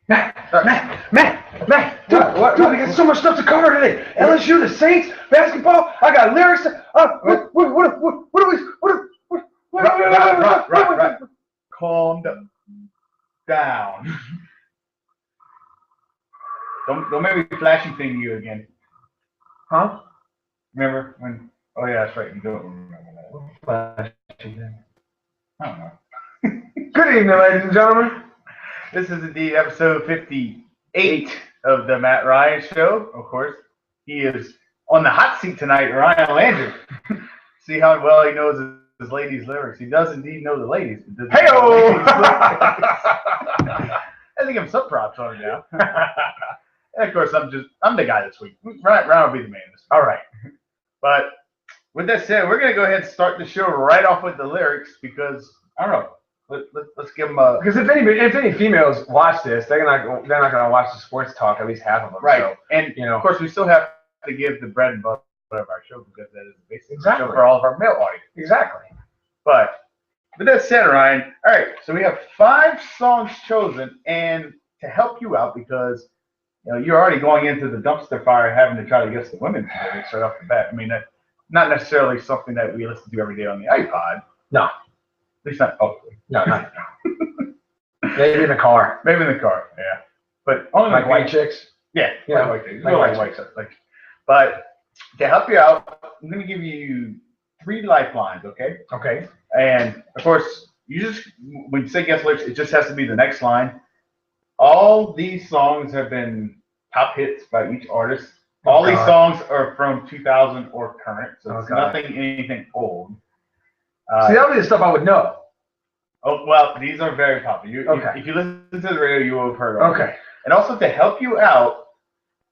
Matt, dude, we got so much stuff to cover today. LSU, the Saints, basketball. I got lyrics. Right. Calm down. Don't make me flashing thing you again. Huh? Remember when? Oh yeah, that's right. You don't remember that. I don't know. Good evening, ladies and gentlemen. This is indeed episode 58 of the Matt Ryan Show. Of course, he is on the hot seat tonight, Ryan Landry. See how well he knows his ladies' lyrics. He does indeed know the ladies. Hey-o! I think I'm some props on it now. And of course, I'm the guy this week. Ryan will be the man this week. All right. But with that said, we're gonna go ahead and start the show right off with the lyrics because I don't know. Let's give them a. Because if any females watch this, they're not gonna watch the sports talk. At least half of them. Right. So, and of course, we still have to give the bread and butter of our show because that is the basic show for all of our male audience. Exactly. But with that said, Ryan, all right. So we have 5 songs chosen, and to help you out because you're already going into the dumpster fire having to try to guess the women's lyrics right off the bat. I mean, that's not necessarily something that we listen to every day on the iPod. No. At least not publicly. No. Maybe in the car. Maybe in the car, yeah. But only like white chicks. Yeah, white chicks. Like white chicks. But to help you out, I'm going to give you 3 lifelines, okay? Okay. And of course, when you say guess lyrics, it just has to be the next line. All these songs have been top hits by each artist. All these songs are from 2000 or current, so it's anything old. See, that would be the stuff I would know. Oh, well, these are very popular. If you listen to the radio, you will have heard of them. Okay. And also to help you out,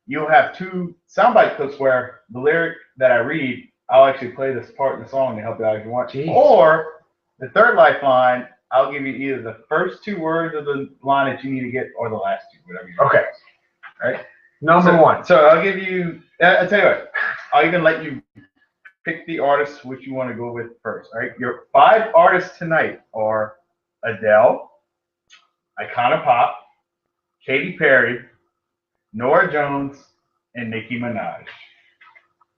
you'll have 2 soundbite clips where the lyric that I read, I'll actually play this part in the song to help you out if you want. Jeez. Or the third lifeline, I'll give you either the first 2 words of the line that you need to get or the last 2, whatever you want. Okay. All right. Number 1. So I'll give you, I'll tell you what, I'll even let you pick the artist which you want to go with first. All right. Your 5 artists tonight are Adele, Icona Pop, Katy Perry, Norah Jones, and Nicki Minaj.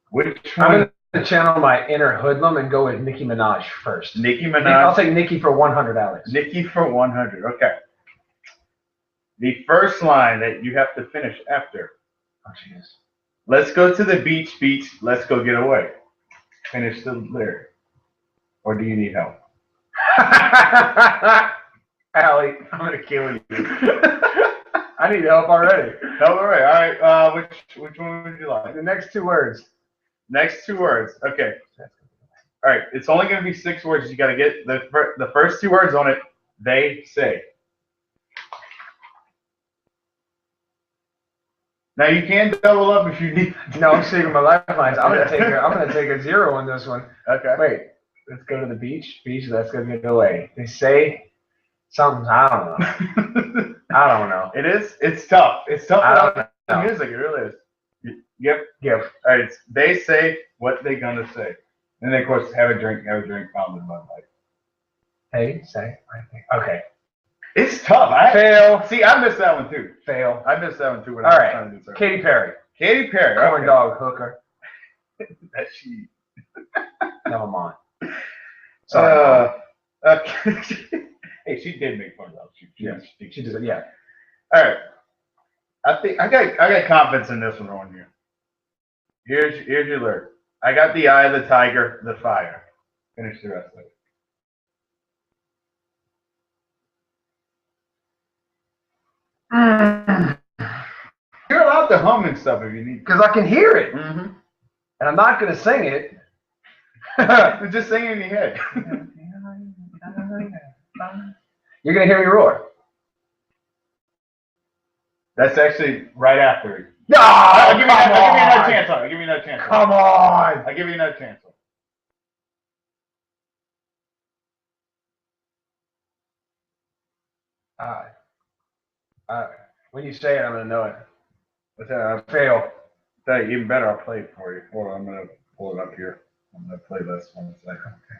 Which one? I'm going to channel my inner hoodlum and go with Nicki Minaj first. Nicki Minaj. I'll take Nicki for 100, Alex. Nicki for 100. Okay. The first line that you have to finish after. Oh, jeez. Let's go to the beach, let's go get away. Finish the lyric. Or do you need help? Allie, I'm going to kill you. I need help already. Help already. All right. Which one would you like? The next 2 words. Next 2 words. Okay. All right. It's only going to be 6 words. You got to get the first 2 words on it. They say. Now you can double up if you need. No, I'm saving my lifelines. I'm gonna take a 0 on this one. Okay. Wait. Let's go to the beach. Let's go get away. They say something. I don't know. I don't know. It's tough. It's tough without the music. It really is. Yep. All right. They say what they gonna say, and then of course have a drink. Found in Bud Light. Hey, say. Okay. It's tough. Fail. See, I missed that one too. Fail. I missed that one too. All right. Katy Perry. Katy Perry. Corn dog hooker. That she. Never mind. Sorry. Hey, she did make fun of that. She did. Yeah. All right. I think I got confidence in this one on you. Here's your lyric. I got the eye of the tiger, the fire. Finish the rest of it. You're allowed to hum and stuff if you need. Because I can hear it. Mm-hmm. And I'm not going to sing it. Just sing it in your head. You're going to hear me roar. That's actually right after it. No! I'll give you another chance. I'll give you another chance. Come on! I'll give you another chance. When you say it, I'm going to know it. I fail. Even better, I'll play it for you. Hold on, I'm going to pull it up here. I'm going to play this one second. Okay.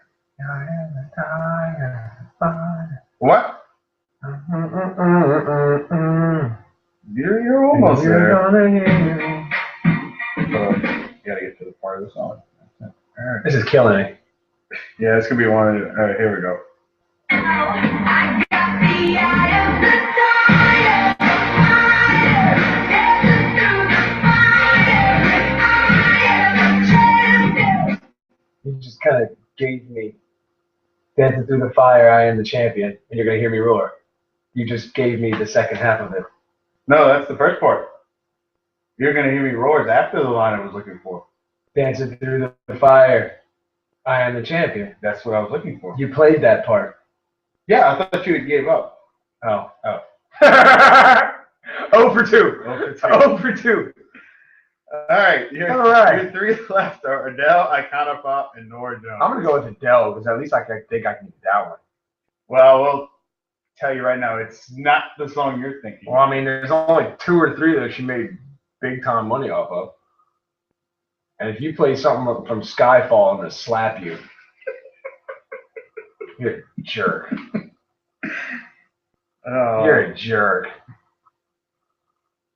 What? Almost You're there. gonna hear me. Gotta get to the part of the song. All right. This is killing me. Yeah, this could be one of the, all right, here we go. You just kind of gave me Dancing Through the Fire, I Am the Champion, and you're going to hear me roar. You just gave me the second half of it. No, that's the first part. You're gonna hear me roars after the line I was looking for. Dancing Through the Fire, I Am the Champion. That's what I was looking for. You played that part. Yeah, I thought you had gave up. Oh. Oh. 0 for 2. 0 for 2. 0 for 2. All right, your three left are Adele, Iconopop, and Nora Jones. I'm going to go with Adele because at least I think I can get that one. Well, we'll tell you right now, it's not the song you're thinking. Well, I mean, there's only 2 or 3 that she made big time money off of. And if you play something from Skyfall, I'm going to slap you. You're a jerk. You're a jerk.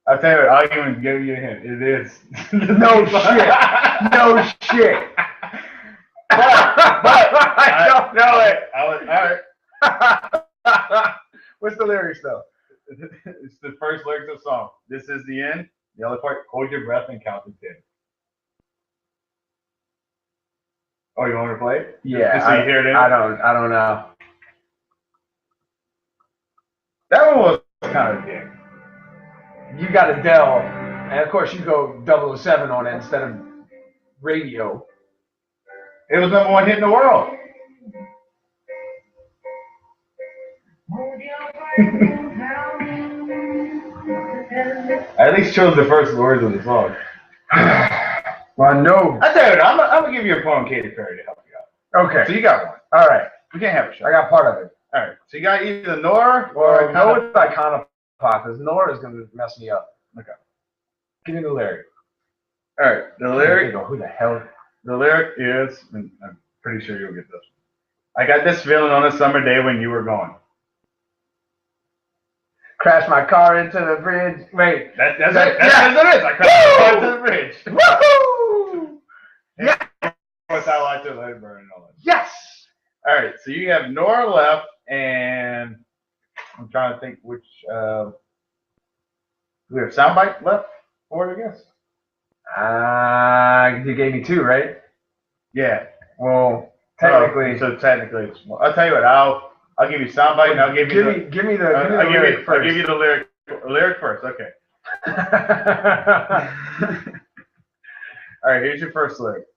I'll tell you what, I'll even give you a hint. It is. No shit. No shit. but I don't know it. All right. What's the lyrics though? It's the first lyrics of the song. This is the end. The other part, hold your breath and count to 10. Oh, you want me to play it? Yeah. Just so you hear it in? I don't know. That one was kind of big. You got Adele, and of course you go 007 on it instead of radio. It was #1 hit in the world. I at least chose the first words of the song. Well, no. I tell you what, I'm gonna give you a poem, Katy Perry, to help you out. Okay. So you got one. All right. We can't have a shot. I got part of it. All right. So you got either Nora Or or no, it's Iconopop because Nora is going to mess me up. Okay. Give me the lyric. All right. The lyric. Who the hell? The lyric is. And I'm pretty sure you'll get this. I got this feeling on a summer day when you were gone. Crashed my car into the bridge. Wait. That's it. That's what it is. I crashed my car into the bridge. Woohoo! Yeah. What's that like to let it burn and all that? Yes. All right. So you have Nora left, and I'm trying to think which. We have soundbite left for it, I guess. You gave me 2, right? Yeah. Well, technically. So technically, it's more. I'll tell you what. I'll give you soundbite, and I'll give you give me the lyric first. I'll give you the lyric first. Okay. All right. Here's your first lyric.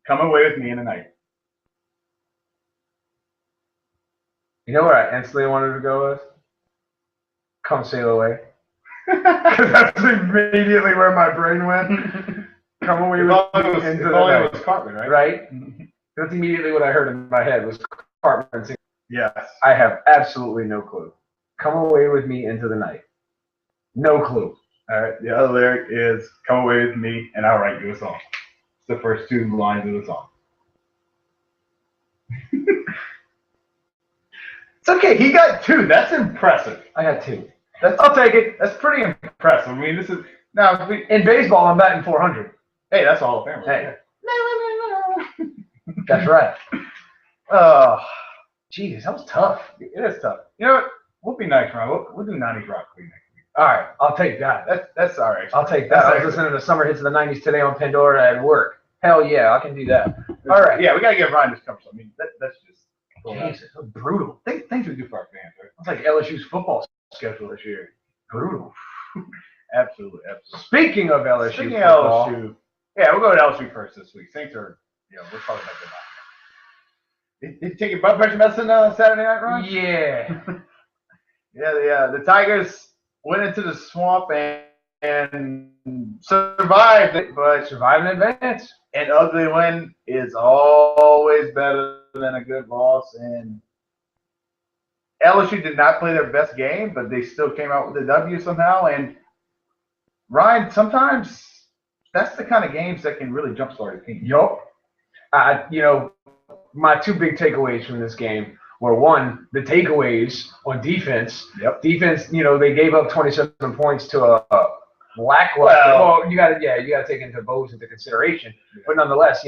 Come away with me in the night. You know what I instantly wanted to go with? Come sail away. Because that's immediately where my brain went. Come away with me into the night. It was Cartman, right? Right? That's immediately what I heard in my head was Cartman singing. Yes. I have absolutely no clue. Come away with me into the night. No clue. All right. The other lyric is "Come away with me, and I'll write you a song." It's the first 2 lines of the song. It's okay. He got 2. That's impressive. I got 2. I'll take it. That's pretty impressive. I mean, this is now In baseball, I'm batting 400. hey, that's all of family. Hey. That's right. Oh, Jeez, that was tough. it is tough. You know what? We'll be nice, Ron. We'll do 90s rock for you next week. All right, I'll take that. That's all right. I'll take that. I was listening to summer hits of the 90s today on Pandora at work. Hell yeah, I can do that. All right. Yeah, we gotta give Ryan this cover. I mean, that's just Jesus, that was brutal. things we do for our fans, right? It's like LSU's football schedule this year. Brutal. Absolutely. Speaking of LSU Speaking football, of LSU, yeah, we'll go to LSU first this week. Saints are, we're probably not good. Did you take your blood pressure medicine Saturday night, Ron? yeah. Yeah, the Tigers went into the swamp and survived it, but Survive in advance. an ugly win is always better than a good loss. And LSU did not play their best game, but they still came out with a W somehow. And Ryan, sometimes that's the kind of games that can really jumpstart a team. Yup. My 2 big takeaways from this game were, 1, the takeaways on defense. Yep. Defense, they gave up 27 points to lackluster. Well, you got to take into Bose into consideration. Yeah. But nonetheless,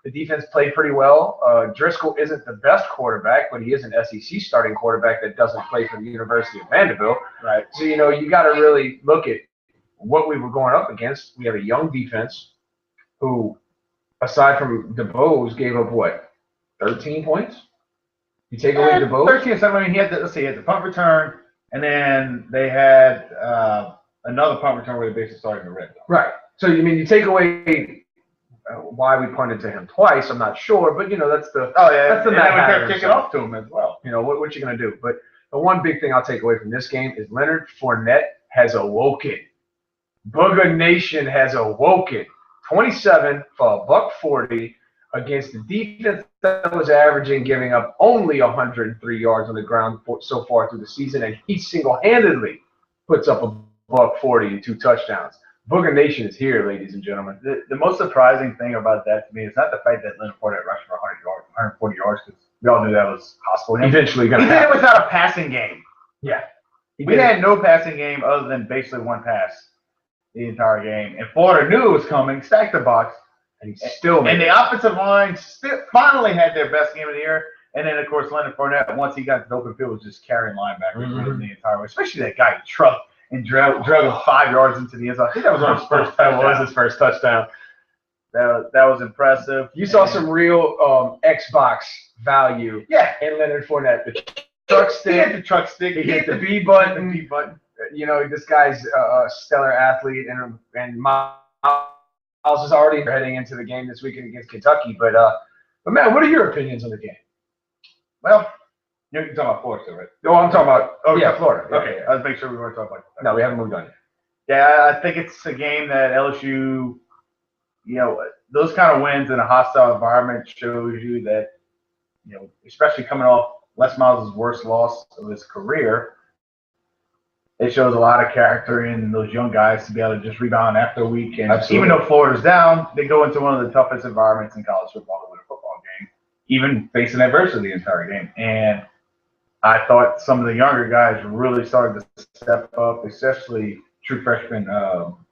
the defense played pretty well. Driscoll isn't the best quarterback, but he is an SEC starting quarterback that doesn't play for the University of Vanderbilt. Right. So, you got to really look at what we were going up against. We have a young defense who, aside from DeBose, gave up what, 13 points? You take away DeBose? 13 or something. I mean, he had the punt return, and then they had another punt return where they basically started in the red zone. Right. So, you take away why we punted to him twice, I'm not sure, but that's the that's the Matt Hatter kicking off to him as well. What you gonna do? But the one big thing I'll take away from this game is Leonard Fournette has awoken. Booger Nation has awoken. 27 for $140 against the defense that was averaging giving up only 103 yards on the ground so far through the season, and he single-handedly puts up a $140 and 2 touchdowns. Booger Nation is here, ladies and gentlemen. The most surprising thing about that to me is not the fact that Leonard Fournette rushed for 140 yards, because we all knew that was possible. Eventually going to happen. He did it without a passing game. Yeah. We had no passing game other than basically one pass the entire game. And Florida knew it was coming, stacked the box. And he still made it. The offensive line finally had their best game of the year. And then, of course, Leonard Fournette, once he got to the open field, was just carrying linebackers the entire way, especially that guy Truck. And drug him 5 yards into the end zone. I think that was on his first touchdown. That was his first touchdown. That was impressive. You saw some real Xbox value in Leonard Fournette. The truck stick. He hit the truck stick. He hit the B button. This guy's a stellar athlete, and Miles is already heading into the game this weekend against Kentucky. But Matt, what are your opinions on the game? Well, you're talking about Florida still, right? No, I'm talking about Florida. Yeah. Okay, I was making sure we weren't talking about that. No, we haven't moved on yet. Yeah, I think it's a game that LSU, those kind of wins in a hostile environment shows you that, especially coming off Les Miles' worst loss of his career, it shows a lot of character in those young guys to be able to just rebound after a week. And even though Florida's down, they go into one of the toughest environments in college football to win a football game, even facing adversity the entire game. And I thought some of the younger guys really started to step up, especially true freshman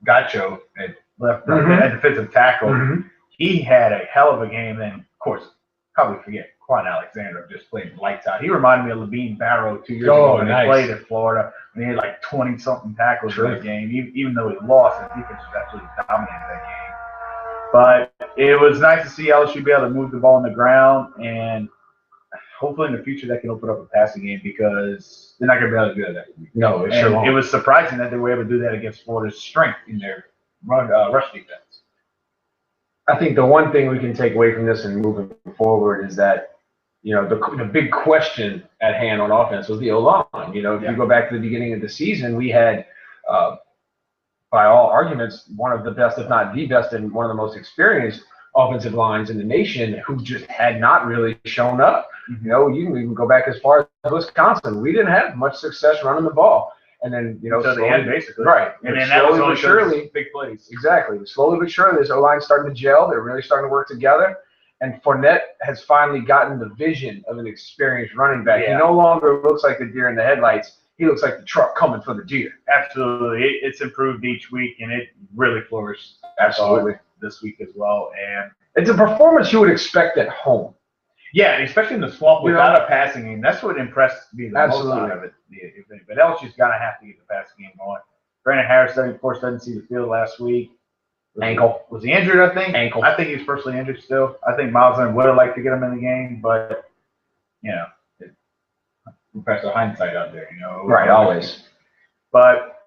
Gacho at left at defensive tackle. He had a hell of a game. And, of course, probably forget Quan Alexander just played lights out. He reminded me of Levine Barrow 2 years ago when he played at Florida. And he had like 20-something tackles in that game. Even though he lost, his defense was absolutely dominating that game. But it was nice to see LSU be able to move the ball on the ground, and hopefully in the future that can open up a passing game, because they're not going to be able to do that week. No, it sure won't. It was surprising that they were able to do that against Florida's strength in their rush defense. I think the one thing we can take away from this and moving forward is that, the big question at hand on offense was the O-line. If you go back to the beginning of the season, we had, by all arguments, one of the best, if not the best, and one of the most experienced offensive lines in the nation who just had not really shown up. You can even go back as far as Wisconsin. We didn't have much success running the ball. And then, so the end, basically. Right. And then that was only surely big plays. Exactly. Slowly but surely, this O-line starting to gel. They're really starting to work together. And Fournette has finally gotten the vision of an experienced running back. Yeah. He no longer looks like the deer in the headlights. He looks like the truck coming for the deer. Absolutely. It's improved each week, and it really flourished this week as well. And it's a performance you would expect at home. Yeah, especially in the swamp without a passing game. That's what impressed me the most out of it. But LSU's going to have to get the passing game going. Brandon Harris, of course, doesn't see the field last week. Ankle. Was he injured, I think? Ankle. I think he's personally injured still. I think Miles Leonard would have liked to get him in the game, but, professional hindsight out there, Right, always. But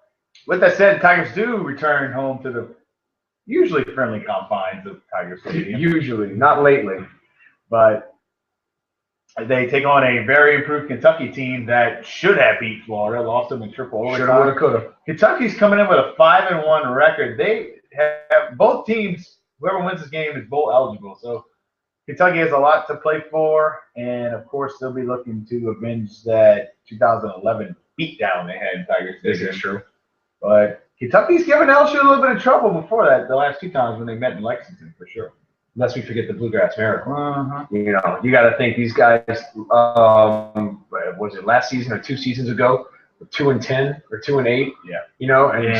with that said, Tigers do return home to the usually friendly confines of Tiger Stadium. Usually, not lately. But they take on a very improved Kentucky team that should have beat Florida, lost them in triple overtime. Should have, could have. Kentucky's coming in with a 5-1 record. They have both teams. Whoever wins this game is bowl eligible. So Kentucky has a lot to play for, and of course they'll be looking to avenge that 2011 beatdown they had in Tiger Stadium. This is true. But Kentucky's given LSU a little bit of trouble before that. The last 2 times when they met in Lexington, for sure. Lest we forget the Bluegrass Miracle. You got to think these guys. Was it last season or 2 seasons ago 2-10 or 2-8. Yeah. You know, and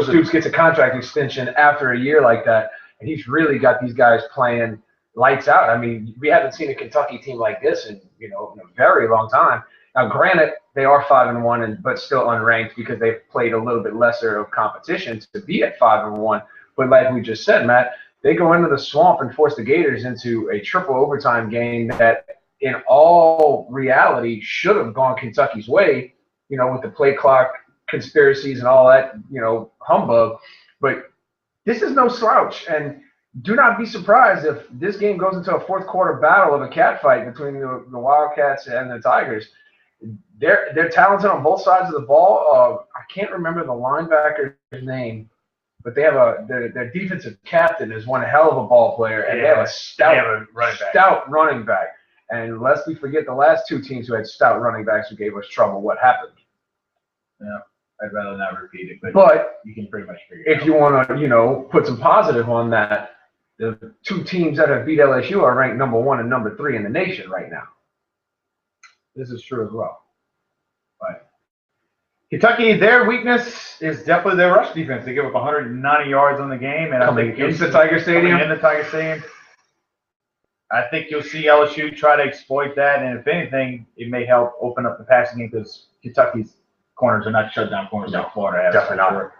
Stoops gets a contract extension after a year like that, and he's really got these guys playing lights out. I mean, we haven't seen a Kentucky team like this in a very long time. Now, granted, they are 5-1, but still unranked because they've played a little bit lesser of competition to be at 5-1. But like we just said, Matt, they go into the swamp and force the Gators into a triple overtime game that, in all reality, should have gone Kentucky's way, with the play clock conspiracies and all that, humbug. But this is no slouch. And do not be surprised if this game goes into a fourth quarter battle of a catfight between the Wildcats and the Tigers. They're talented on both sides of the ball. I can't remember the linebacker's name, but they have their defensive captain is one hell of a ball player, and they have a stout running back. And lest we forget the last two teams who had stout running backs who gave us trouble. What happened? Yeah, I'd rather not repeat it, but you can pretty much figure it out. If you want to, put some positive on that, the two teams that have beat LSU are ranked number 1 and number 3 in the nation right now. This is true as well. But Kentucky, their weakness is definitely their rush defense. They give up 190 yards on the game, and coming into Tiger Stadium. I think you'll see LSU try to exploit that, and if anything, it may help open up the passing game because Kentucky's corners are not shutdown corners like Florida has. Definitely not.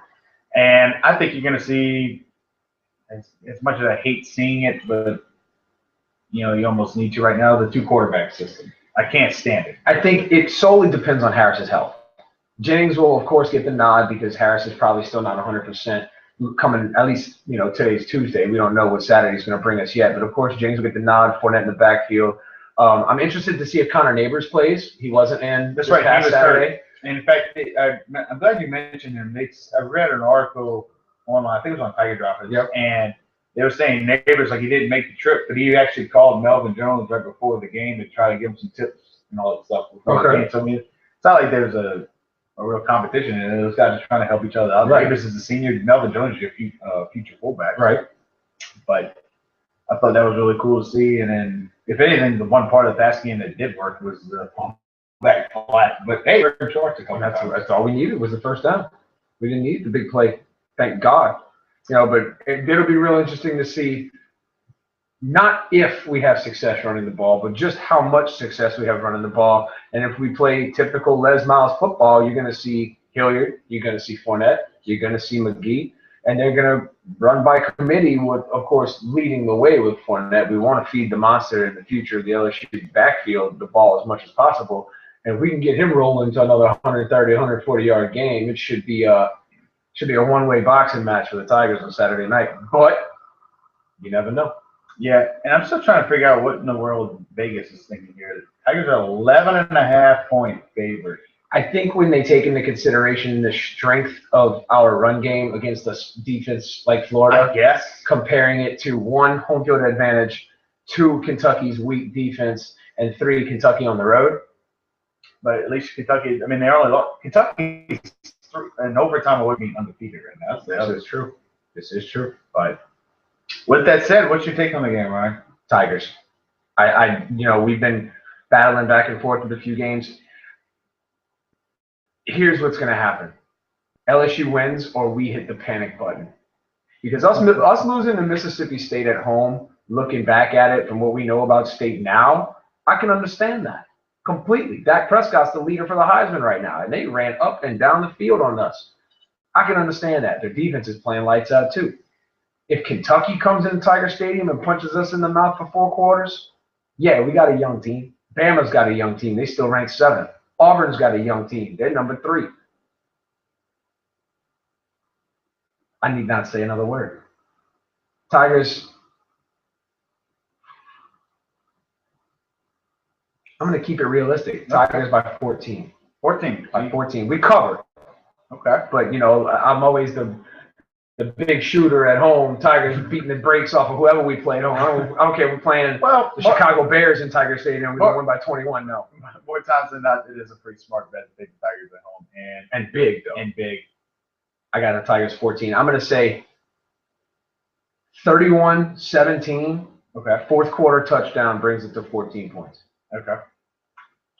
And I think you're going to see, as much as I hate seeing it, but you almost need to right now, the 2-quarterback system. I can't stand it. I think it solely depends on Harris's health. Jennings will, of course, get the nod because Harris is probably still not 100% coming. At least, today's Tuesday. We don't know what Saturday's going to bring us yet. But, of course, Jennings will get the nod, Fournette in the backfield. I'm interested to see if Connor Neighbors plays. He wasn't in this past Saturday. And in fact, I'm glad you mentioned him. I read an article online. I think it was on Tiger Droppers. Yep. And they were saying Neighbors, he didn't make the trip, but he actually called Melvin Jones right before the game to try to give him some tips and all that stuff. Okay. So, I mean, it's not like there's a real competition, and those guys are trying to help each other out. Right. Neighbors is the senior. Melvin Jones is your future fullback. Right. But I thought that was really cool to see. And then, if anything, the one part of the passing game that did work was the back flat. But hey, we're in charge to come. That's all we needed was the first down. We didn't need the big play. Thank God. But it'll be real interesting to see not if we have success running the ball, but just how much success we have running the ball. And if we play typical Les Miles football, you're going to see Hilliard, you're going to see Fournette, you're going to see McGee, and they're going to run by committee with, of course, leading the way with Fournette. We want to feed the monster in the future of the LSU backfield the ball as much as possible. And if we can get him rolling to another 130, 140-yard game, it should be a one-way boxing match for the Tigers on Saturday night. But you never know. Yeah, and I'm still trying to figure out what in the world Vegas is thinking here. The Tigers are 11.5-point favorites. I think when they take into consideration the strength of our run game against a defense like Florida, comparing it to 1, home field advantage, 2, Kentucky's weak defense, and 3, Kentucky on the road. But at least Kentucky, I mean, Kentucky's in overtime away being undefeated right now. This is true. But with that said, what's your take on the game, Ryan? Tigers. We've been battling back and forth with a few games. Here's what's going to happen. LSU wins or we hit the panic button. Because us losing to Mississippi State at home, looking back at it from what we know about State now, I can understand that completely. Dak Prescott's the leader for the Heisman right now, and they ran up and down the field on us. I can understand that. Their defense is playing lights out too. If Kentucky comes into Tiger Stadium and punches us in the mouth for 4 quarters, yeah, we got a young team. Bama's got a young team. They still rank 7th. Auburn's got a young team. They're number 3. I need not say another word. Tigers, I'm going to keep it realistic. Tigers by 14. 14. By 14. We covered. Okay. But, I'm always the big shooter at home. Tigers beating the brakes off of whoever we play at home. I don't care if we're playing the Chicago Bears in Tiger Stadium. We don't win by 21, no. More times than not, it is a pretty smart bet to take the Tigers at home. And big, though. And big. I got the Tigers 14. I'm going to say 31-17. Okay. Fourth quarter touchdown brings it to 14 points. Okay.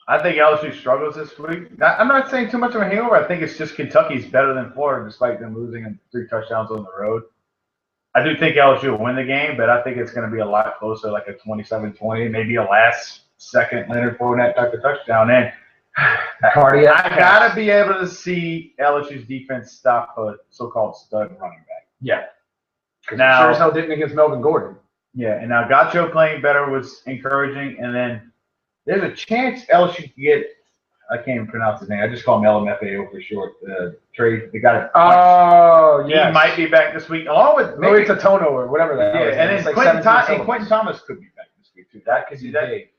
I think LSU struggles this week. I'm not saying too much of a hangover. I think it's just Kentucky's better than Florida, despite them losing 3 touchdowns on the road. I do think LSU will win the game, but I think it's going to be a lot closer, like a 27-20, maybe a last-second Leonard Fournette type of touchdown. And I got to be able to see LSU's defense stop a so-called stud running back. Yeah. Now, sure as hell didn't against Melvin Gordon. Yeah, and now Gacho playing better was encouraging, and then there's a chance LSU can get, I can't even pronounce his name. I just call him LMFAO for short. Trey, the guy. Oh, yeah. He might be back this week, along with maybe it's a Tono or whatever that is. Yeah, and then like Quentin Thomas could be back this week too. That could be that. Big.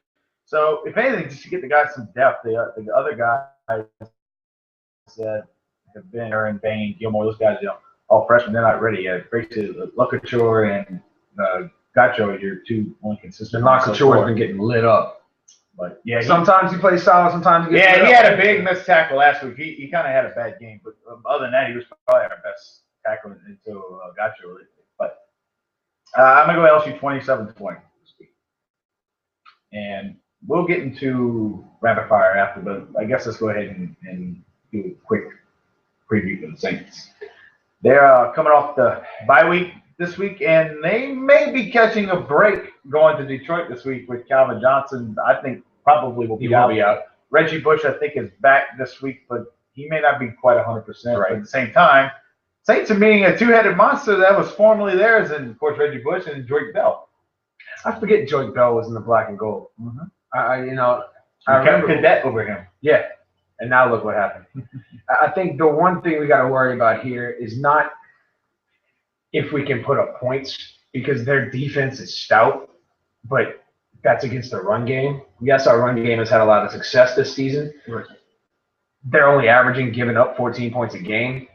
So if anything, just to get the guys some depth, the other guys that have been Aaron Bain, Gilmore, those guys, all freshmen, they're not ready yet. Basically, Lukaczor and Gacho are your two only consistent. And Lukaczor has been getting lit up. But yeah, sometimes he plays solid, sometimes he gets he had a big missed tackle last week. He kind of had a bad game, but other than that, he was probably our best tackle until Gacho. But I'm gonna go LSU 27-20 this week, and we'll get into rapid fire after. But I guess let's go ahead and do a quick preview for the Saints. They're coming off the bye week this week, and they may be catching a break going to Detroit this week with Calvin Johnson. I think probably will be out. Reggie Bush, I think, is back this week, but he may not be quite 100%. Right. But at the same time, Saints are meeting a two-headed monster that was formerly theirs, and of course Reggie Bush and Joyke Bell. I forget Joyke Bell was in the black and gold. Mm-hmm. I remember cadet over him. Yeah, and now look what happened. I think the one thing we got to worry about here is not if we can put up points, because their defense is stout, but that's against the run game. Yes, our run game has had a lot of success this season. Right. They're only averaging giving up 14 points a game.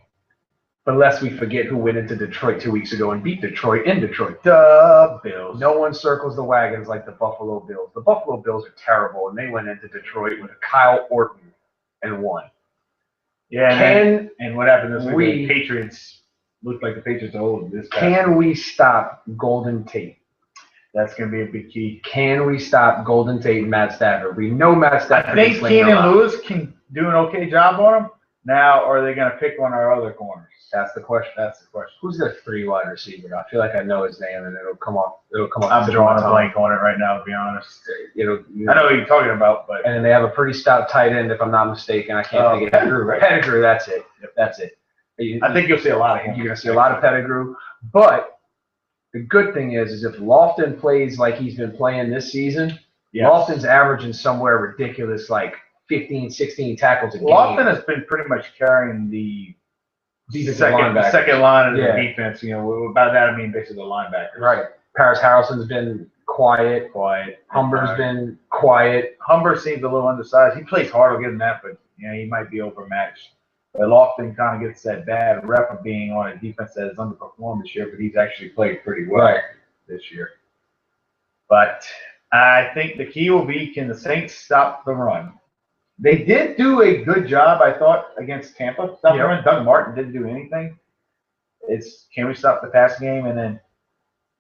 But lest we forget who went into Detroit 2 weeks ago and beat Detroit in Detroit. The Bills. No one circles the wagons like the Buffalo Bills. The Buffalo Bills are terrible, and they went into Detroit with a Kyle Orton and won. Yeah, and what happened this week? The Patriots looked like the Patriots are old. Can we stop Golden Tate? That's going to be a big key. Can we stop Golden Tate and Matt Stafford? We know Matt Stafford. I think Keenan Lewis can do an okay job on him. Now, are they going to pick on our other corners? That's the question. Who's the 3 wide receiver? I feel like I know his name, and it'll come off. I'm drawing a blank on it right now, to be honest. I know what you're talking about, but and then they have a pretty stout tight end, if I'm not mistaken. I can't think of Pettigrew. Right? Pettigrew. That's it. Yep. That's it. I think you'll see a lot of him. You're going to see a lot of Pettigrew, but the good thing is if Lofton plays like he's been playing this season, yes. Lofton's averaging somewhere ridiculous, like 15, 16 tackles a game. Lofton has been pretty much carrying the second line of the defense. By that I mean basically the linebackers. Right. Paris Harrelson's been quiet. Humber's been quiet. Humber seems a little undersized. He plays hard, I'll give him that, but he might be overmatched. But Lofton kind of gets that bad rep of being on a defense that has underperformed this year, but he's actually played pretty well this year. But I think the key will be, can the Saints stop the run? They did do a good job, I thought, against Tampa. Stop the run. Doug Martin didn't do anything. Can we stop the pass game? And then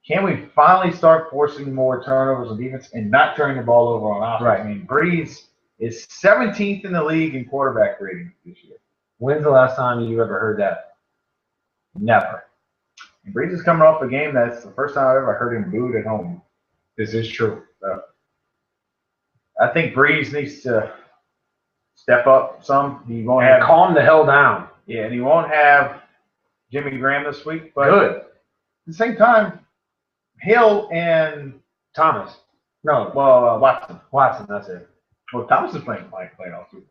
can we finally start forcing more turnovers on defense and not turning the ball over on offense? Right. I mean, Breeze is 17th in the league in quarterback rating this year. When's the last time you ever heard that? Never. And Breeze is coming off a game that's the first time I've ever heard him booed at home. This is true. I think Breeze needs to step up some. He won't have calm the hell down. Yeah, and he won't have Jimmy Graham this week. But good. At the same time, Hill and Thomas. Watson. That's it. Well, Thomas is playing also.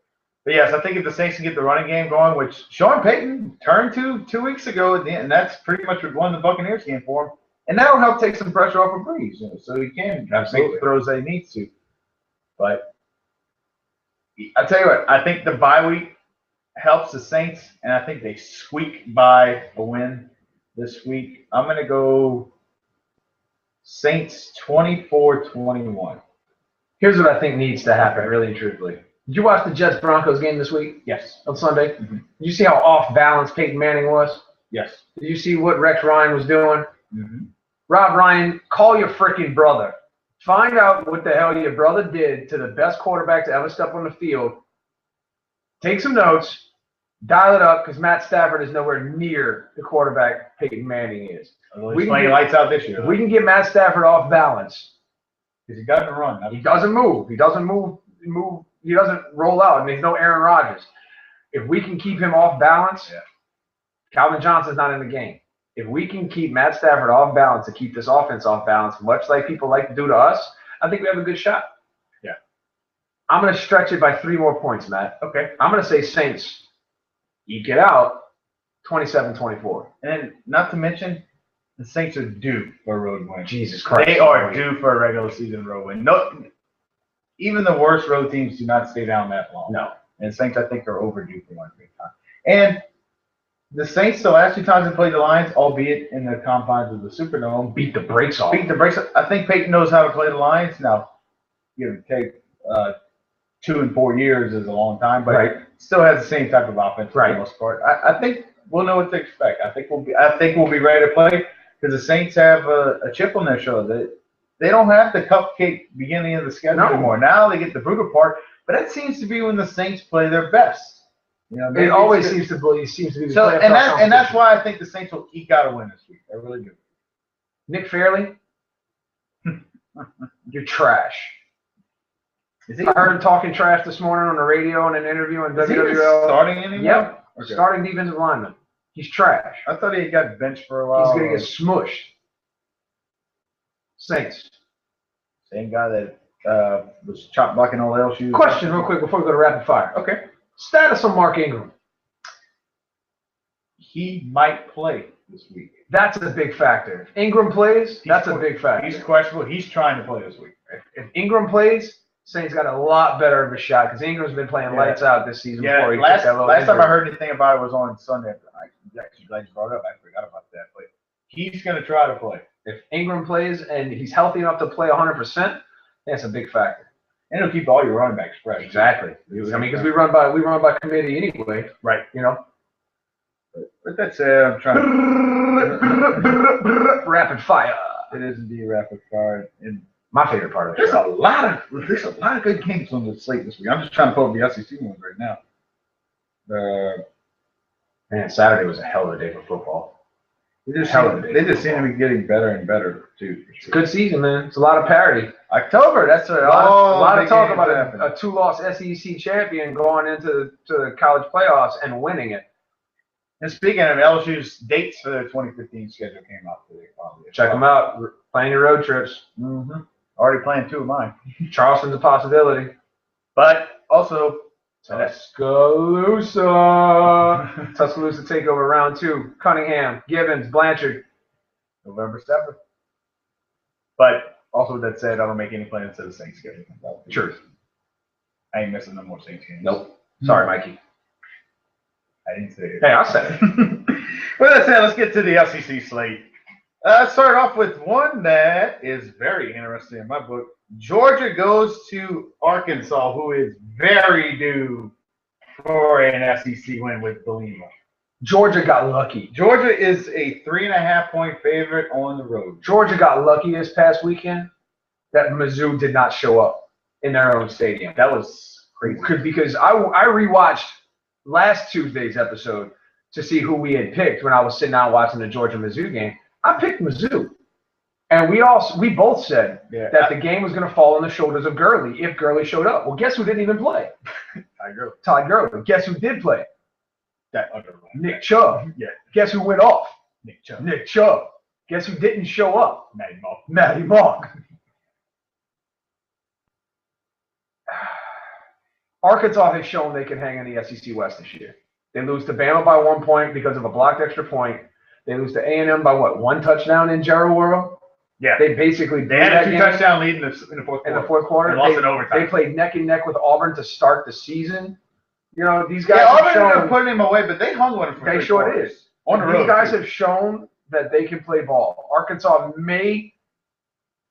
But yes, I think if the Saints can get the running game going, which Sean Payton turned to 2 weeks ago, and that's pretty much what won the Buccaneers game for him, and that'll help take some pressure off of Breeze, so he can make the throws that he needs to. But I tell you what, I think the bye week helps the Saints, and I think they squeak by a win this week. I'm going to go Saints 24-21. Here's what I think needs to happen, really and truthfully. Did you watch the Jets-Broncos game this week? Yes. On Sunday? Mm-hmm. Did you see how off-balance Peyton Manning was? Yes. Did you see what Rex Ryan was doing? Mm-hmm. Rob Ryan, call your freaking brother. Find out what the hell your brother did to the best quarterback to ever step on the field. Take some notes. Dial it up because Matt Stafford is nowhere near the quarterback Peyton Manning is. He's playing lights out this year. If we can get Matt Stafford off balance, because he doesn't run. He doesn't move. He doesn't move. He doesn't roll out. I mean, he's no Aaron Rodgers. If we can keep him off balance, Calvin Johnson's not in the game. If we can keep Matt Stafford off balance to keep this offense off balance, much like people like to do to us, I think we have a good shot. Yeah. I'm going to stretch it by 3 more points, Matt. Okay. I'm going to say Saints eke it out 27-24. And not to mention, the Saints are due for a road win. Jesus Christ. They are due for a regular season road win. No, even the worst road teams do not stay down that long. No. And the Saints, I think, are overdue for one big time. And the Saints, the last 2 times they played the Lions, albeit in the confines of the Superdome, beat the brakes off. I think Peyton knows how to play the Lions. Now, take 2 and 4 years is a long time, but still has the same type of offense for the most part. I think we'll know what to expect. I think we'll be ready to play because the Saints have a chip on their shoulder. They don't have the cupcake beginning of the schedule anymore. Now they get the brutal part, but that seems to be when the Saints play their best. It always seems to be. So, and that's why I think the Saints will eke out a win this week. I really do. Nick Fairley, you're trash. I heard him talking trash this morning on the radio in an interview on WWL. Starting anymore? Yep. Okay. Starting defensive lineman. He's trash. I thought he got benched for a while. He's going to get smushed. Saints. Same guy that was chop blocking all LSU. Question real quick before we go to rapid fire. Okay. Status on Mark Ingram. He might play this week. That's a big factor. If Ingram plays, that's a big factor. He's questionable. He's trying to play this week. If Ingram plays, Saints got a lot better of a shot because Ingram's been playing lights out this season before he took that little last injury. time I heard anything about it was on Sunday. I'm actually glad you brought it up. I forgot about that. But he's going to try to play. If Ingram plays and he's healthy enough to play 100%, that's a big factor. And it'll keep all your running backs fresh. Exactly. I mean, because we run by committee anyway. Right. But that's I'm trying to rapid fire. It is indeed rapid fire. And my favorite part of it. There's a lot of good games on the slate this week. I'm just trying to pull up the SEC ones right now. Man, Saturday was a hell of a day for football. They just seem to be getting better and better too. It's a good season, man. It's a lot of parity. October, that's a lot of talk about a 2-loss SEC champion going into the college playoffs and winning it. And speaking of LSU's dates for their 2015 schedule came out today. Check them out. Planning your road trips. Mm-hmm. Already planned 2 of mine. Charleston's a possibility. But also Tuscaloosa. Tuscaloosa takeover round 2. Cunningham, Gibbons, Blanchard. November 7th. But also with that said, I don't make any plans to the Saints schedule. Sure. I ain't missing no more Saints games. Nope. Sorry, Mikey. I didn't say it. Hey, I said it. With that said, let's get to the SEC slate. Let's start off with one that is very interesting in my book. Georgia goes to Arkansas, who is very due for an SEC win with Belima. Georgia got lucky. Georgia is a 3.5-point favorite on the road. Georgia got lucky this past weekend that Mizzou did not show up in their own stadium. That was crazy. Because I rewatched last Tuesday's episode to see who we had picked when I was sitting down watching the Georgia-Mizzou game. I picked Mizzou. And we both said that the game was going to fall on the shoulders of Gurley if Gurley showed up. Well, guess who didn't even play? Todd Gurley. Guess who did play? Nick Chubb. Yeah. Guess who went off? Nick Chubb. Guess who didn't show up? Matty Mock. Arkansas has shown they can hang in the SEC West this year. They lose to Bama by 1 point because of a blocked extra point. They lose to A&M by 1 touchdown in Gerald World? Yeah. They had a 2-touchdown lead in the fourth quarter. In the fourth quarter. And lost in overtime. They played neck and neck with Auburn to start the season. These guys Auburn ended up putting him away, but they hung with him for They sure did. On the road. These guys have shown that they can play ball. Arkansas may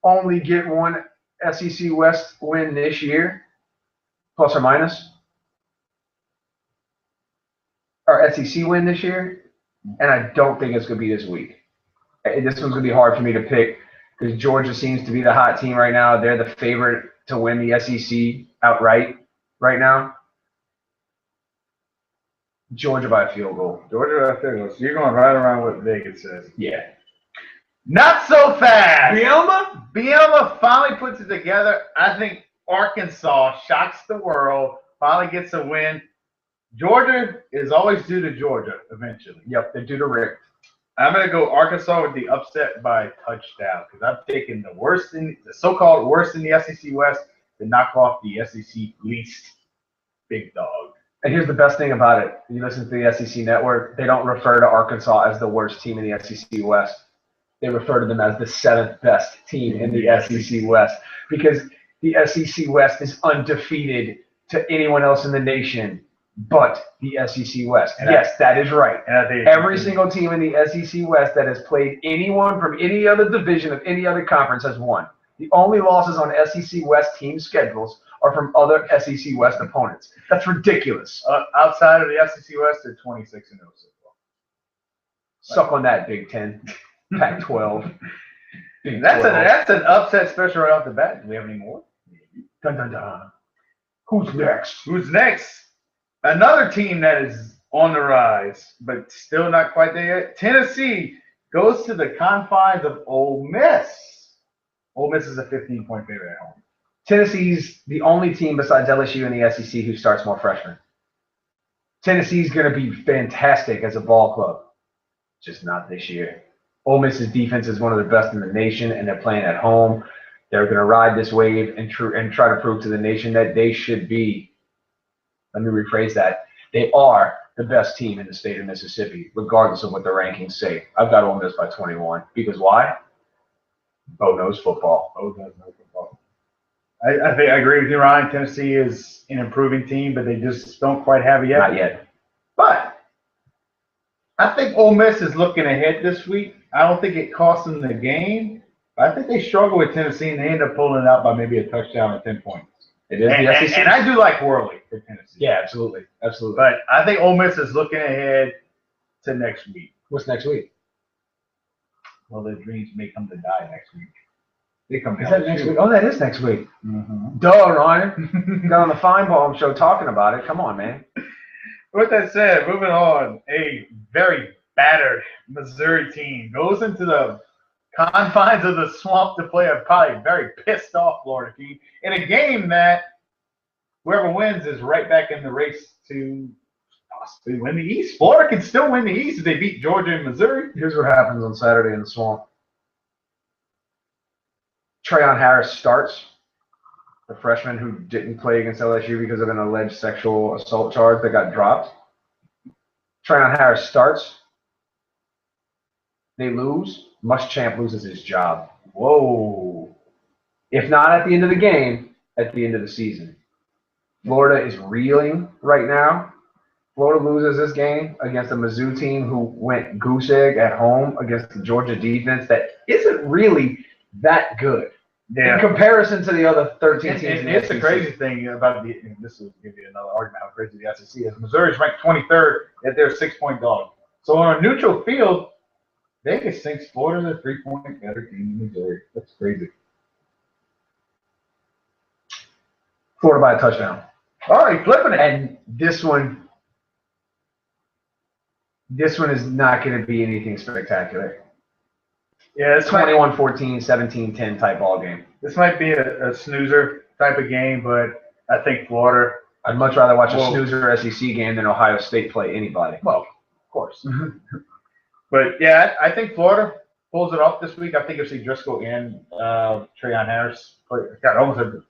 only get one SEC West win this year, plus or minus. Or SEC win this year. And I don't think it's going to be this week. This one's going to be hard for me to pick because Georgia seems to be the hot team right now. They're the favorite to win the SEC outright right now. Georgia by a field goal. Georgia by a field goal. So you're going right around what Vegas says. Yeah. Not so fast. Bielma finally puts it together. I think Arkansas shocks the world, finally gets a win. Georgia is always due to Georgia eventually. Yep, they're due to Rick. I'm going to go Arkansas with the upset by touchdown because I'm taking the so-called worst in the SEC West to knock off the SEC least big dog. And here's the best thing about it. You listen to the SEC Network, they don't refer to Arkansas as the worst team in the SEC West. They refer to them as the 7th best team in the SEC West because the SEC West is undefeated to anyone else in the nation but the SEC West. And yes, that is right. And I think every single team in the SEC West that has played anyone from any other division of any other conference has won. The only losses on SEC West team schedules are from other SEC West opponents. That's ridiculous. Outside of the SEC West, they're 26-0 so far. Suck on that, Big Ten, Pac-12. That's an upset special right off the bat. Do we have any more? Dun, dun, dun. Who's next? Who's next? Another team that is on the rise, but still not quite there yet. Tennessee goes to the confines of Ole Miss. Ole Miss is a 15-point favorite at home. Tennessee's the only team besides LSU in the SEC who starts more freshmen. Tennessee's going to be fantastic as a ball club, just not this year. Ole Miss's defense is one of the best in the nation, and they're playing at home. They're going to ride this wave and try to prove to the nation that they should be. Let me rephrase that. They are the best team in the state of Mississippi, regardless of what the rankings say. I've got Ole Miss by 21. Because why? Bo knows football. Bo does know football. I think I agree with you, Ryan. Tennessee is an improving team, but they just don't quite have it yet. Not yet. But I think Ole Miss is looking ahead this week. I don't think it cost them the game. I think they struggle with Tennessee, and they end up pulling it out by maybe a touchdown or 10 points. It is the SEC. And I do like Worley for Tennessee. Yeah, absolutely. Absolutely. But I think Ole Miss is looking ahead to next week. What's next week? Well, their dreams may come to die next week. They come Is that next week? Oh, that is next week. Mm-hmm. Duh, Ryan. Got on the Fine Ball show talking about it. Come on, man. With that said, moving on, a very battered Missouri team goes into the confines of the swamp to play a probably very pissed off Florida team in a game that whoever wins is right back in the race to possibly win the East. Florida can still win the East if they beat Georgia and Missouri. Here's what happens on Saturday in the swamp. Trayon Harris starts, the freshman who didn't play against LSU because of an alleged sexual assault charge that got dropped. Trayon Harris starts. They lose. Muschamp loses his job. Whoa. If not at the end of the game, at the end of the season. Florida is reeling right now. Florida loses this game against a Mizzou team who went goose egg at home against the Georgia defense that isn't really that good in comparison to the other 13 teams in the It's SEC. the crazy thing about this will give you another argument how crazy the SEC is. Missouri's ranked 23rd at their 6-point dog. So on a neutral field, Vegas thinks Florida's a 3-point better team than Missouri. That's crazy. Florida by a touchdown. All right, flipping it. And this one is not going to be anything spectacular. Yeah, it's 21-14, 17-10 type ball game. This might be a snoozer type of game, but I think Florida. I'd much rather watch a snoozer SEC game than Ohio State play anybody. Well, of course. But, yeah, I think Florida pulls it off this week. I think you'll see Driscoll and Trayon Harris. God, I almost said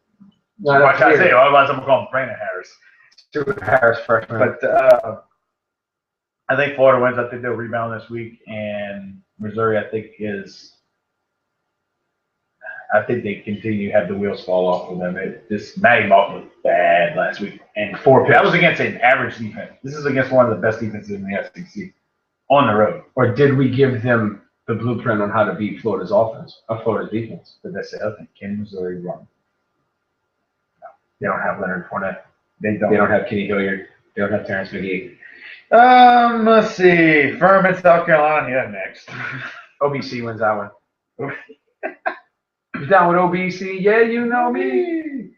what can I say? Otherwise, I'm going to call him Brandon Harris. Two Harris freshman. But I think Florida wins. I think they'll rebound this week. And Missouri, I think they continue to have the wheels fall off of them. Matty Mock was bad last week. And that was against an average defense. This is against one of the best defenses in the SEC on the road. Or did we give them the blueprint on how to beat Florida's offense, or Florida's defense? But that's the other thing. Can Missouri run? No. They don't have Leonard Fournette. They don't. They don't have Kenny Hilliard. They don't have Terrence McGee. Let's see. Furman, South Carolina. Yeah, next. OBC wins that one. Down with OBC. Yeah, you know me.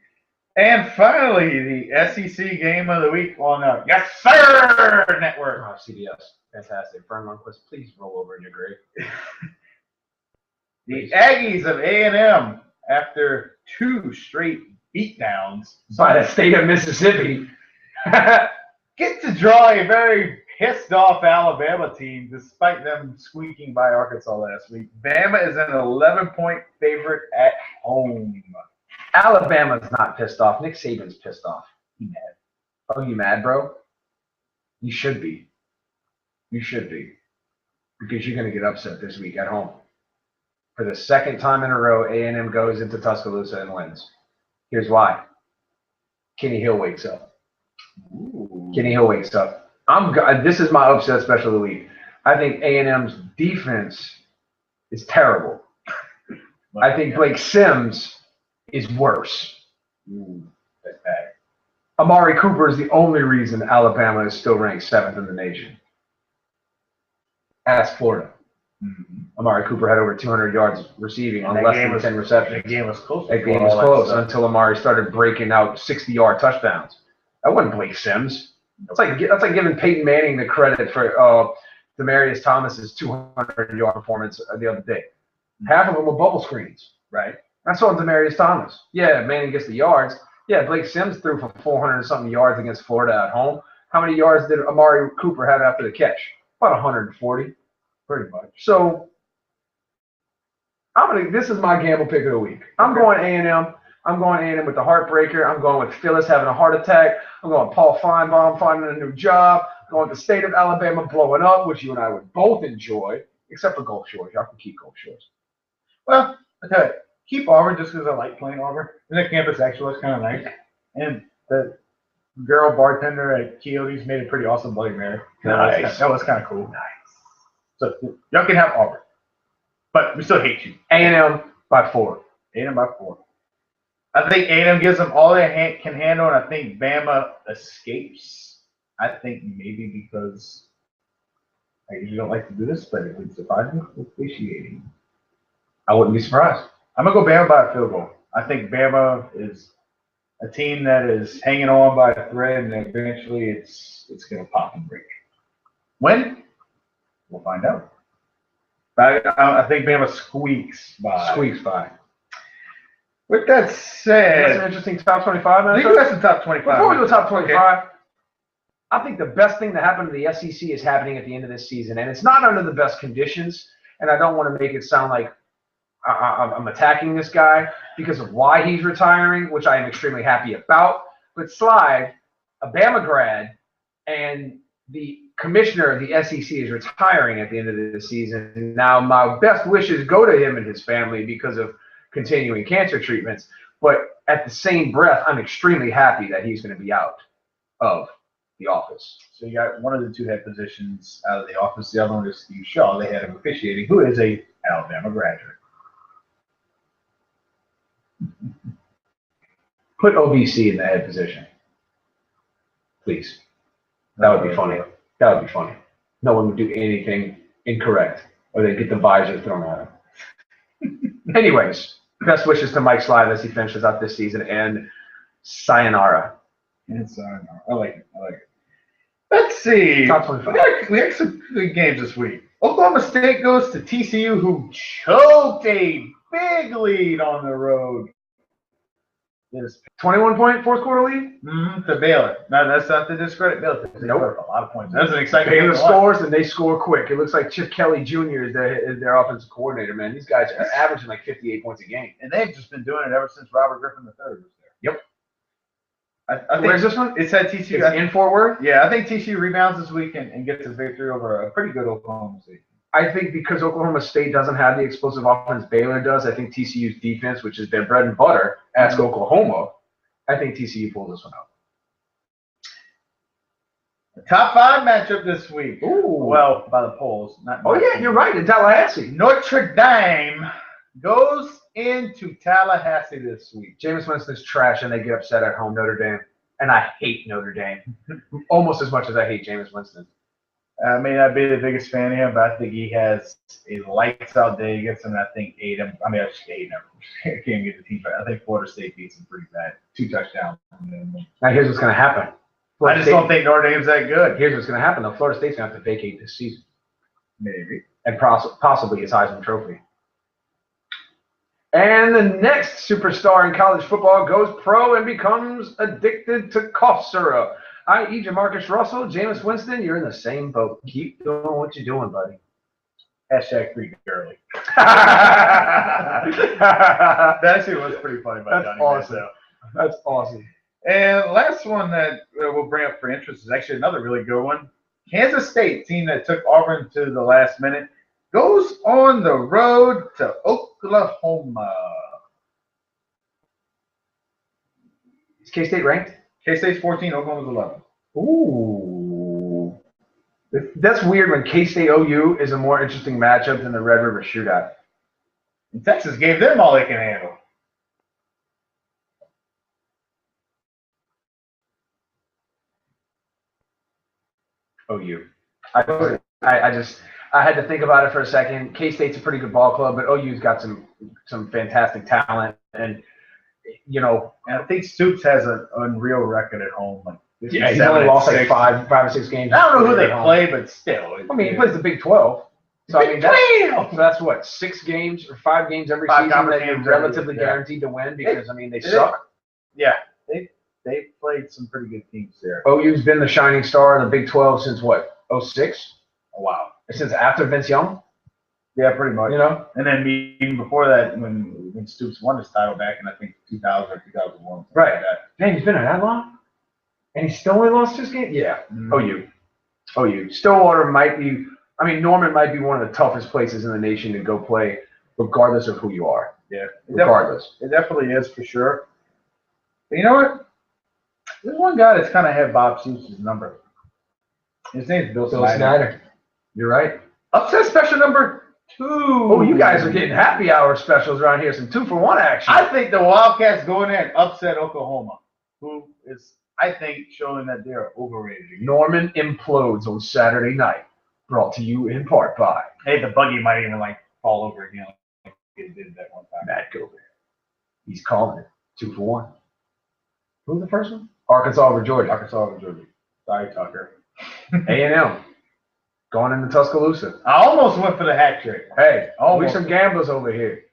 And finally, the SEC game of the week on the Yes Sir Network. Oh, CBS. Fantastic. Vern Lundquist, please roll over in your grave. The Aggies of A&M, after 2 straight beatdowns By the state of Mississippi. get to draw a very pissed off Alabama team despite them squeaking by Arkansas last week. Bama is an 11-point favorite at home. Alabama's not pissed off. Nick Saban's pissed off. He mad. Oh, you mad, bro? You should be. You should be. Because you're going to get upset this week at home. For the second time in a row, A&M goes into Tuscaloosa and wins. Here's why. Kenny Hill wakes up. Ooh. Kenny Hill wakes up. This is my upset special of the week. I think A&M's defense is terrible. I think Blake Sims is worse. Ooh, that's bad. Amari Cooper is the only reason Alabama is still ranked 7th in the nation. Ask Florida. Mm-hmm. Amari Cooper had over 200 yards receiving on less than 10 receptions. That game was close. That game was close until Amari started breaking out 60-yard touchdowns. That wasn't Blake Sims. That's like giving Peyton Manning the credit for Demaryius Thomas's 200-yard performance the other day. Half of them were bubble screens. Right. That's on Demaryius Thomas. Yeah, Manning gets the yards. Yeah, Blake Sims threw for 400 and something yards against Florida at home. How many yards did Amari Cooper have after the catch? About 140. Pretty much. So this is my gamble pick of the week. I'm going A&M. I'm going A&M with the heartbreaker. I'm going with Phyllis having a heart attack. I'm going with Paul Feinbaum finding a new job. I'm going with the state of Alabama blowing up, which you and I would both enjoy, except for Gulf Shores. Y'all can keep Gulf Shores. Well, okay. Keep Auburn just because I like playing Auburn. And the campus actually was kind of nice. And the girl bartender at Coyotes made a pretty awesome Bloody Mary. Nice. That was kind of cool. Nice. So y'all can have Auburn. But we still hate you. A&M by 4. A&M by 4. I think A&M gives them all they can handle, and I think Bama escapes. I think maybe because I usually don't like to do this, but it would surprise me officiating. I wouldn't be surprised. I'm going to go Bama by a field goal. I think Bama is a team that is hanging on by a thread, and eventually it's going to pop and break. When? We'll find out. I think Bama squeaks by. Squeaks by. With that said, that's an interesting top 25. I think that's the top 25. Before we go top 25, okay. I think the best thing that happened to the SEC is happening at the end of this season, and it's not under the best conditions. And I don't want to make it sound like I'm attacking this guy because of why he's retiring, which I am extremely happy about. But Slide, a Bama grad, and the commissioner of the SEC is retiring at the end of this season. Now, my best wishes go to him and his family because of continuing cancer treatments. But at the same breath, I'm extremely happy that he's going to be out of the office. So you got one of the two head positions out of the office. The other one is Steve Shaw, the head of officiating, who is a Alabama graduate. Put OBC in the head position, please. That would be funny. That would be funny. No one would do anything incorrect, or they'd get the visor thrown at him. Anyways, best wishes to Mike Slide as he finishes out this season, and sayonara. And sayonara. I like it. I like it. Let's see. Top 25. We got some good games this week. Oklahoma State goes to TCU, who choked a big lead on the road. 21-point fourth quarter lead? To Baylor. No, that's not to discredit Baylor. They scored a lot of points. That's an exciting game. Baylor scores, and they score quick. It looks like Chip Kelly Jr. is their offensive coordinator, man. These guys are averaging like 58 points a game. And they've just been doing it ever since Robert Griffin III was there. Yep. I think where's this one? It's at TCU. It's in Fort Worth? Yeah, I think TCU rebounds this week and gets a victory over a pretty good Oklahoma State. I think because Oklahoma State doesn't have the explosive offense Baylor does, I think TCU's defense, which is their bread and butter, ask Oklahoma, I think TCU pulls this one out. The top 5 matchup this week. Ooh. Well, by the polls. Oh, yeah, you're right. In Tallahassee. Notre Dame goes into Tallahassee this week. Jameis Winston's trash, and they get upset at home, Notre Dame. And I hate Notre Dame almost as much as I hate Jameis Winston. I may not be the biggest fan of him, but I think he has a lights out day against him. I think A&M. I mean, I just A&M. I can't get the team right. I think Florida State beats him pretty bad. 2 touchdowns. Now here's what's going to happen. I just don't think Notre Dame's that good. Here's what's going to happen though. Florida State's going to have to vacate this season. Maybe. And possibly his Heisman Trophy. And the next superstar in college football goes pro and becomes addicted to cough syrup. I.e. Jamarcus Russell, Jameis Winston, you're in the same boat. Keep doing what you're doing, buddy. Hashtag free girly. That actually was pretty funny by Johnny. Awesome. That's awesome. And last one that we'll bring up for interest is actually another really good one. Kansas State, team that took Auburn to the last minute, goes on the road to Oklahoma. Is K-State ranked? K-State's 14, Oklahoma's 11. Ooh. That's weird when K-State OU is a more interesting matchup than the Red River Shootout. And Texas gave them all they can handle. OU. I had to think about it for a second. K-State's a pretty good ball club, but OU's got some fantastic talent, and and I think Stoops has an unreal record at home. Like yeah, he's only lost like five or six games. I don't know who they play, but still. I mean, he plays the Big 12. So I mean, that's what 6 games or 5 games every season that you're relatively guaranteed to win because I mean they suck. Yeah, they played some pretty good teams there. OU's been the shining star in the Big 12 since what? 06? Oh, wow. Since after Vince Young? Yeah, pretty much. And then even before that, when Stoops won his title back in I think 2000 or 2001. Right. Like dang, he's been there that long, and he still only lost 6 games. Yeah. Mm-hmm. OU. Stillwater might be. I mean, Norman might be one of the toughest places in the nation to go play, regardless of who you are. Yeah. Regardless. It definitely is for sure. But you know what? There's one guy that's kind of had Bob Stoops' number. His name's Bill Snyder. You're right. Upset special number 2. Oh, you guys are getting happy hour specials around here. Some 2-for-1 action. I think the Wildcats go in there and upset Oklahoma, who is, I think, showing that they're overrated. Norman implodes on Saturday night. Brought to you in part by. Hey, the buggy might even fall over again like it did that one time. Matt Gilbert. He's calling it 2-for-1. Who's the first one? Arkansas over Georgia. Sorry, Tucker. A&M. Going into Tuscaloosa. I almost went for the hat trick. Hey, we some gamblers over here.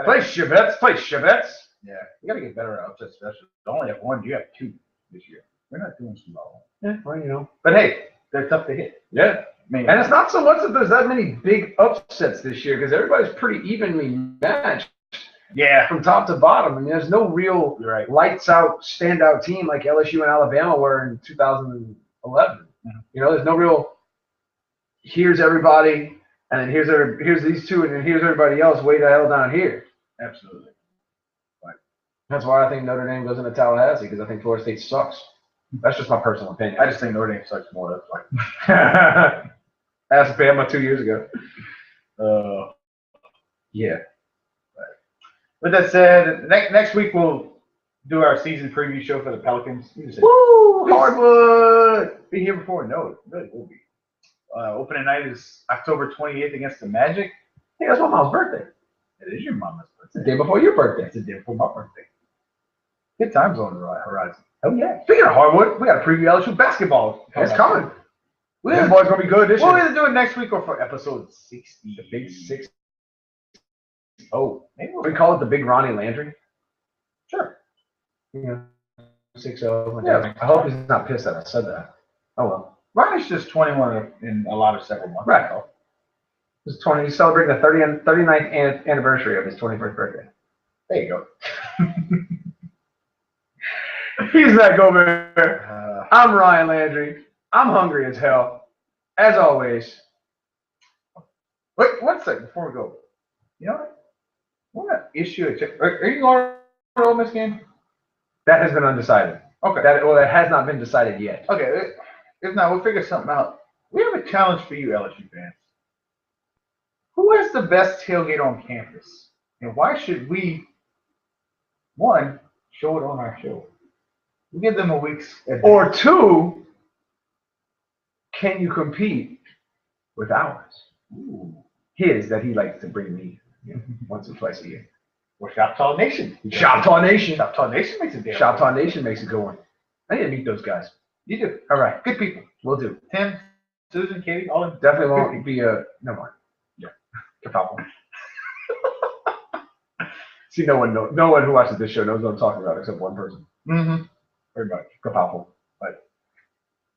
Play Chevets. Yeah, you got to get better at upset specials. You only have 1. You have 2 this year. We're not doing some ball. Yeah, well, But hey, they're tough to hit. Yeah. And it's not so much that there's that many big upsets this year because everybody's pretty evenly matched. Yeah. From top to bottom. I mean, there's no real lights out, standout team like LSU and Alabama were in 2011. Mm-hmm. There's no real here's everybody, and then here's these 2, and then here's everybody else way the hell down here. Absolutely. Right. That's why I think Notre Dame goes into Tallahassee because I think Florida State sucks. That's just my personal opinion. I just think Notre Dame sucks more. That's why. Asked Bama 2 years ago. Yeah. Right. With that said, next week we'll do our season preview show for the Pelicans. Woo! Hardwood! Be here before we know it. It really will be. Opening night is October 28th against the Magic. Hey, that's my mom's birthday. It is your mama's birthday. It's the day before your birthday. It's the day before my birthday. Good times on the horizon. Oh, yeah. Speaking of hardwood, we got to preview LSU basketball. It's coming. This boy's going to be good this year. We'll either do it next week or for episode 60. The Big 6. Oh, maybe we call it the Big Ronnie Landry. Sure. Yeah. 6-0. Yeah. I hope he's not pissed that I said that. Oh, well. Ronnie's just 21 in a lot of several months. Right. He's 20. He's celebrating the 39th anniversary of his 21st birthday. There you go. He's Matt Gilbert. I'm Ryan Landry. I'm hungry as hell. As always. Wait, 1 second before we go. You know what? We're going to issue a check. Are you going to Ole Miss game? That has been undecided. Okay. That has not been decided yet. Okay. If not, we'll figure something out. We have a challenge for you, LSU fans. Who has the best tailgate on campus? And why should we, 1, show it on our show? We give them a week's advance. Or 2, can you compete with ours? Ooh. His that he likes to bring me once or twice a year. Or Choctaw Nation. Choctaw Nation. Choctaw Nation makes a damn. Choctaw Nation makes a good one. I need to meet those guys. You do. All right. Good people. We'll do. Tim, Susan, Katie, all in. Definitely won't be a. No more. Yeah. Kapow. See, no one who watches this show knows what I'm talking about except one person. Mm-hmm. Pretty much. Kapow. But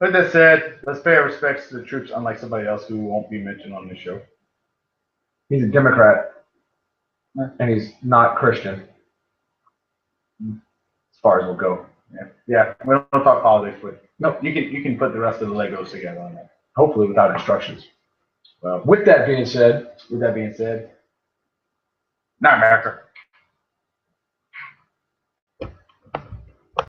with that said, let's pay our respects to the troops, unlike somebody else who won't be mentioned on this show. He's a Democrat, and he's not Christian, as far as we'll go. Yeah. We don't talk politics, but no, you can put the rest of the Legos together on that. Hopefully without instructions. Well, with that being said, not America.